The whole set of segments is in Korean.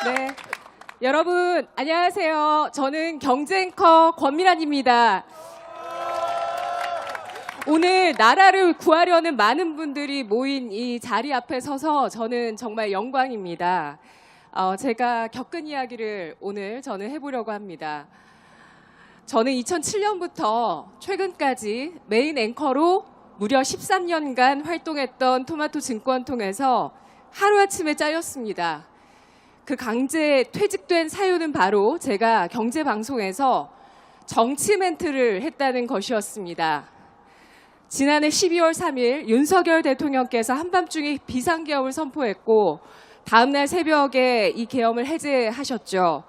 네, 여러분 안녕하세요. 저는 경제앵커 권미란입니다. 오늘 나라를 구하려는 많은 분들이 모인 이 자리 앞에 서서 저는 정말 영광입니다. 제가 겪은 이야기를 오늘 저는 해보려고 합니다. 저는 2007년부터 최근까지 메인 앵커로 무려 13년간 활동했던 토마토 증권통에서 하루아침에 잘렸습니다. 그 강제 퇴직된 사유는 바로 제가 경제방송에서 정치 멘트를 했다는 것이었습니다. 지난해 12월 3일 윤석열 대통령께서 한밤중에 비상계엄을 선포했고 다음날 새벽에 이 계엄을 해제하셨죠.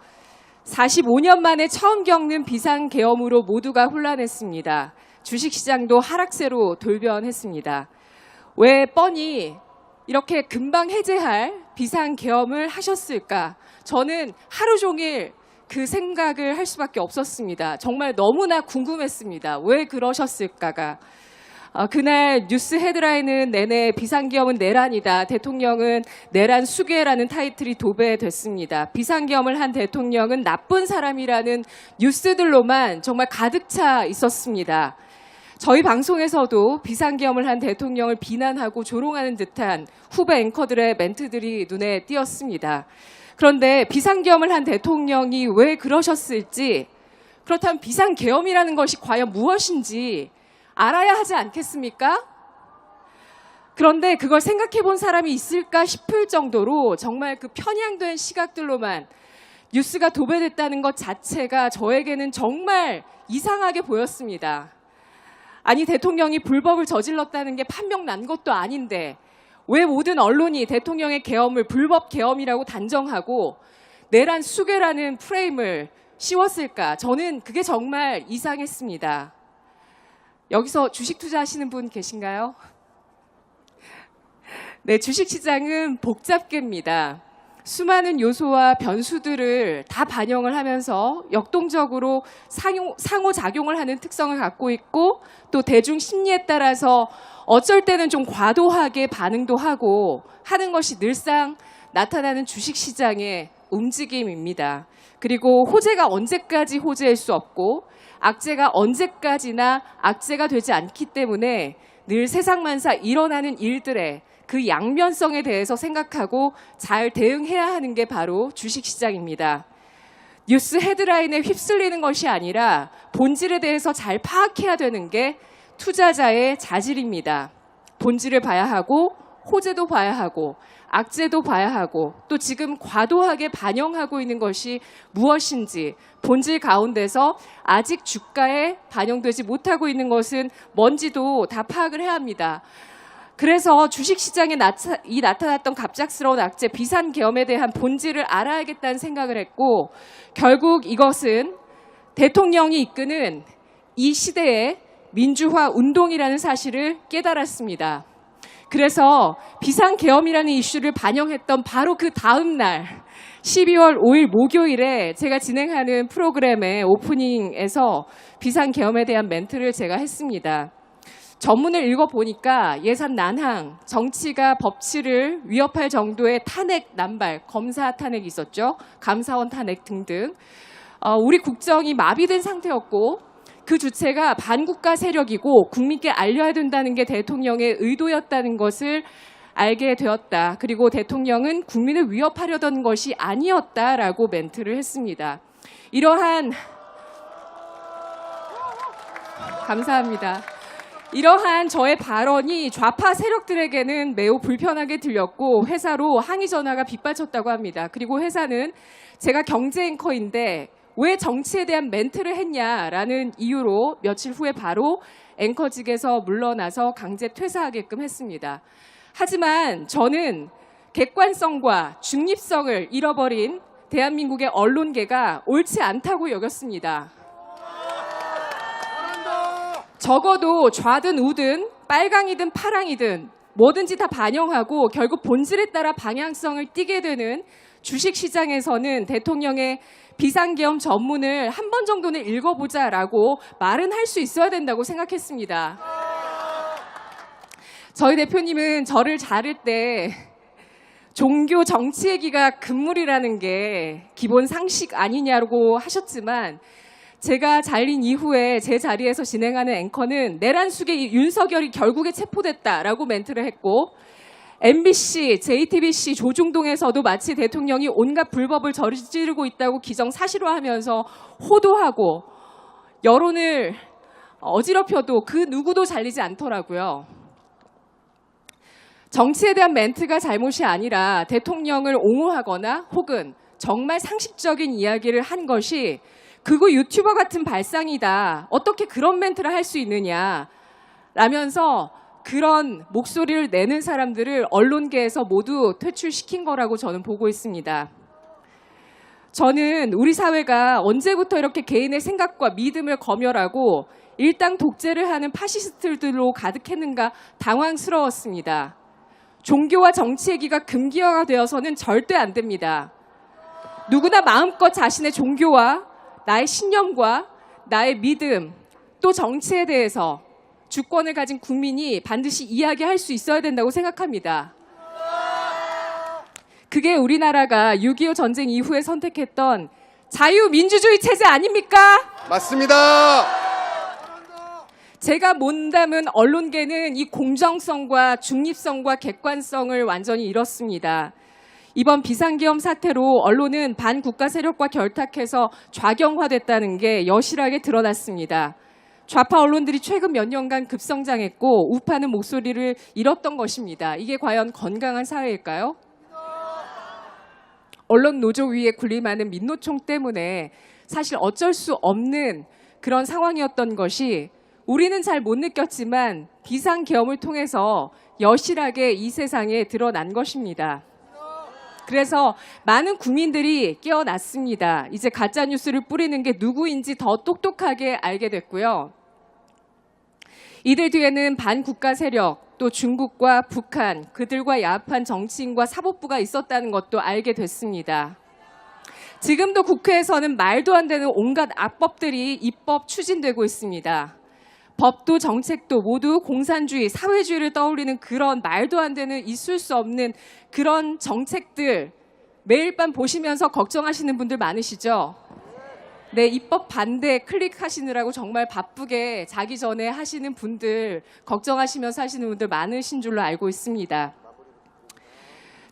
45년 만에 처음 겪는 비상계엄으로 모두가 혼란했습니다. 주식시장도 하락세로 돌변했습니다. 왜 뻔히 이렇게 금방 해제할 비상계엄을 하셨을까? 저는 하루 종일 그 생각을 할 수밖에 없었습니다. 정말 너무나 궁금했습니다. 왜 그러셨을까가. 그날 뉴스 헤드라인은 내내 비상계엄은 내란이다. 대통령은 내란 수괴라는 타이틀이 도배됐습니다. 비상계엄을 한 대통령은 나쁜 사람이라는 뉴스들로만 정말 가득 차 있었습니다. 저희 방송에서도 비상계엄을 한 대통령을 비난하고 조롱하는 듯한 후배 앵커들의 멘트들이 눈에 띄었습니다. 그런데 비상계엄을 한 대통령이 왜 그러셨을지, 그렇다면 비상계엄이라는 것이 과연 무엇인지 알아야 하지 않겠습니까? 그런데 그걸 생각해 본 사람이 있을까 싶을 정도로 정말 그 편향된 시각들로만 뉴스가 도배됐다는 것 자체가 저에게는 정말 이상하게 보였습니다. 아니, 대통령이 불법을 저질렀다는 게 판명 난 것도 아닌데 왜 모든 언론이 대통령의 계엄을 불법 계엄이라고 단정하고 내란 수괴라는 프레임을 씌웠을까? 저는 그게 정말 이상했습니다. 여기서 주식 투자하시는 분 계신가요? 네, 주식시장은 복잡계입니다. 수많은 요소와 변수들을 다 반영을 하면서 역동적으로 상호작용을 하는 특성을 갖고 있고 또 대중 심리에 따라서 어쩔 때는 좀 과도하게 반응도 하고 하는 것이 늘상 나타나는 주식시장의 움직임입니다. 그리고 호재가 언제까지 호재일 수 없고 악재가 언제까지나 악재가 되지 않기 때문에 늘 세상만사 일어나는 일들에 그 양면성에 대해서 생각하고 잘 대응해야 하는 게 바로 주식시장입니다. 뉴스 헤드라인에 휩쓸리는 것이 아니라 본질에 대해서 잘 파악해야 되는 게 투자자의 자질입니다. 본질을 봐야 하고 호재도 봐야 하고 악재도 봐야 하고 또 지금 과도하게 반영하고 있는 것이 무엇인지 본질 가운데서 아직 주가에 반영되지 못하고 있는 것은 뭔지도 다 파악을 해야 합니다. 그래서 주식시장에 나타났던 갑작스러운 악재 비상계엄에 대한 본질을 알아야겠다는 생각을 했고 결국 이것은 대통령이 이끄는 이 시대의 민주화 운동이라는 사실을 깨달았습니다. 그래서 비상계엄이라는 이슈를 반영했던 바로 그 다음 날 12월 5일 목요일에 제가 진행하는 프로그램의 오프닝에서 비상계엄에 대한 멘트를 제가 했습니다. 전문을 읽어보니까 예산 난항, 정치가 법치를 위협할 정도의 탄핵 남발, 검사 탄핵이 있었죠. 감사원 탄핵 등등. 우리 국정이 마비된 상태였고 그 주체가 반국가 세력이고 국민께 알려야 된다는 게 대통령의 의도였다는 것을 알게 되었다. 그리고 대통령은 국민을 위협하려던 것이 아니었다라고 멘트를 했습니다. 감사합니다. 이러한 저의 발언이 좌파 세력들에게는 매우 불편하게 들렸고 회사로 항의 전화가 빗발쳤다고 합니다. 그리고 회사는 제가 경제 앵커인데 왜 정치에 대한 멘트를 했냐라는 이유로 며칠 후에 바로 앵커직에서 물러나서 강제 퇴사하게끔 했습니다. 하지만 저는 객관성과 중립성을 잃어버린 대한민국의 언론계가 옳지 않다고 여겼습니다. 적어도 좌든 우든 빨강이든 파랑이든 뭐든지 다 반영하고 결국 본질에 따라 방향성을 띠게 되는 주식시장에서는 대통령의 비상계엄 전문을 한 번 정도는 읽어보자라고 말은 할 수 있어야 된다고 생각했습니다. 저희 대표님은 저를 자를 때 종교 정치 얘기가 금물이라는 게 기본 상식 아니냐고 하셨지만 제가 잘린 이후에 제 자리에서 진행하는 앵커는 내란 속에 윤석열이 결국에 체포됐다라고 멘트를 했고 MBC, JTBC 조중동에서도 마치 대통령이 온갖 불법을 저지르고 있다고 기정사실화하면서 호도하고 여론을 어지럽혀도 그 누구도 잘리지 않더라고요. 정치에 대한 멘트가 잘못이 아니라 대통령을 옹호하거나 혹은 정말 상식적인 이야기를 한 것이 그거 유튜버 같은 발상이다. 어떻게 그런 멘트를 할 수 있느냐. 라면서 그런 목소리를 내는 사람들을 언론계에서 모두 퇴출시킨 거라고 저는 보고 있습니다. 저는 우리 사회가 언제부터 이렇게 개인의 생각과 믿음을 검열하고 일당 독재를 하는 파시스트들로 가득했는가 당황스러웠습니다. 종교와 정치 얘기가 금기어가 되어서는 절대 안 됩니다. 누구나 마음껏 자신의 종교와 나의 신념과 나의 믿음 또 정치에 대해서 주권을 가진 국민이 반드시 이야기할 수 있어야 된다고 생각합니다. 그게 우리나라가 6.25 전쟁 이후에 선택했던 자유민주주의 체제 아닙니까? 맞습니다. 제가 몸담은 언론계는 이 공정성과 중립성과 객관성을 완전히 잃었습니다. 이번 비상계엄 사태로 언론은 반국가 세력과 결탁해서 좌경화됐다는 게 여실하게 드러났습니다. 좌파 언론들이 최근 몇 년간 급성장했고 우파는 목소리를 잃었던 것입니다. 이게 과연 건강한 사회일까요? 언론 노조 위에 군림하는 민노총 때문에 사실 어쩔 수 없는 그런 상황이었던 것이 우리는 잘 못 느꼈지만 비상계엄을 통해서 여실하게 이 세상에 드러난 것입니다. 그래서 많은 국민들이 깨어났습니다. 이제 가짜뉴스를 뿌리는 게 누구인지 더 똑똑하게 알게 됐고요. 이들 뒤에는 반국가 세력, 또 중국과 북한, 그들과 야합한 정치인과 사법부가 있었다는 것도 알게 됐습니다. 지금도 국회에서는 말도 안 되는 온갖 악법들이 입법 추진되고 있습니다. 법도 정책도 모두 공산주의, 사회주의를 떠올리는 그런 말도 안 되는 있을 수 없는 그런 정책들 매일 밤 보시면서 걱정하시는 분들 많으시죠? 네, 입법 반대 클릭하시느라고 정말 바쁘게 자기 전에 하시는 분들, 걱정하시면서 하시는 분들 많으신 줄로 알고 있습니다.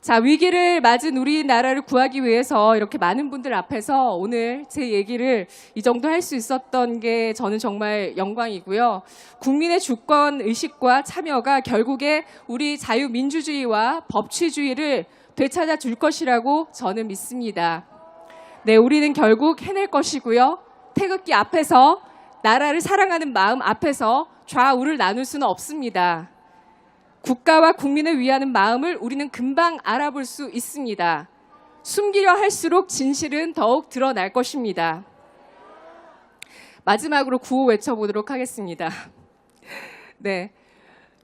자, 위기를 맞은 우리나라를 구하기 위해서 이렇게 많은 분들 앞에서 오늘 제 얘기를 이 정도 할 수 있었던 게 저는 정말 영광이고요. 국민의 주권 의식과 참여가 결국에 우리 자유민주주의와 법치주의를 되찾아 줄 것이라고 저는 믿습니다. 네, 우리는 결국 해낼 것이고요. 태극기 앞에서 나라를 사랑하는 마음 앞에서 좌우를 나눌 수는 없습니다. 국가와 국민을 위하는 마음을 우리는 금방 알아볼 수 있습니다. 숨기려 할수록 진실은 더욱 드러날 것입니다. 마지막으로 구호 외쳐보도록 하겠습니다. 네,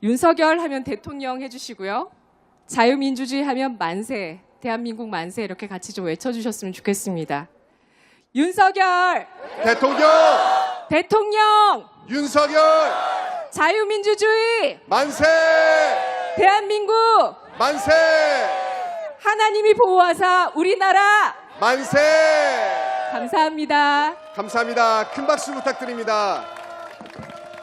윤석열 하면 대통령 해주시고요. 자유민주주의 하면 만세, 대한민국 만세 이렇게 같이 좀 외쳐주셨으면 좋겠습니다. 윤석열! 대통령! 윤석열! 자유민주주의! 만세! 대한민국! 만세! 하나님이 보호하사 우리나라! 만세! 감사합니다. 감사합니다. 큰 박수 부탁드립니다.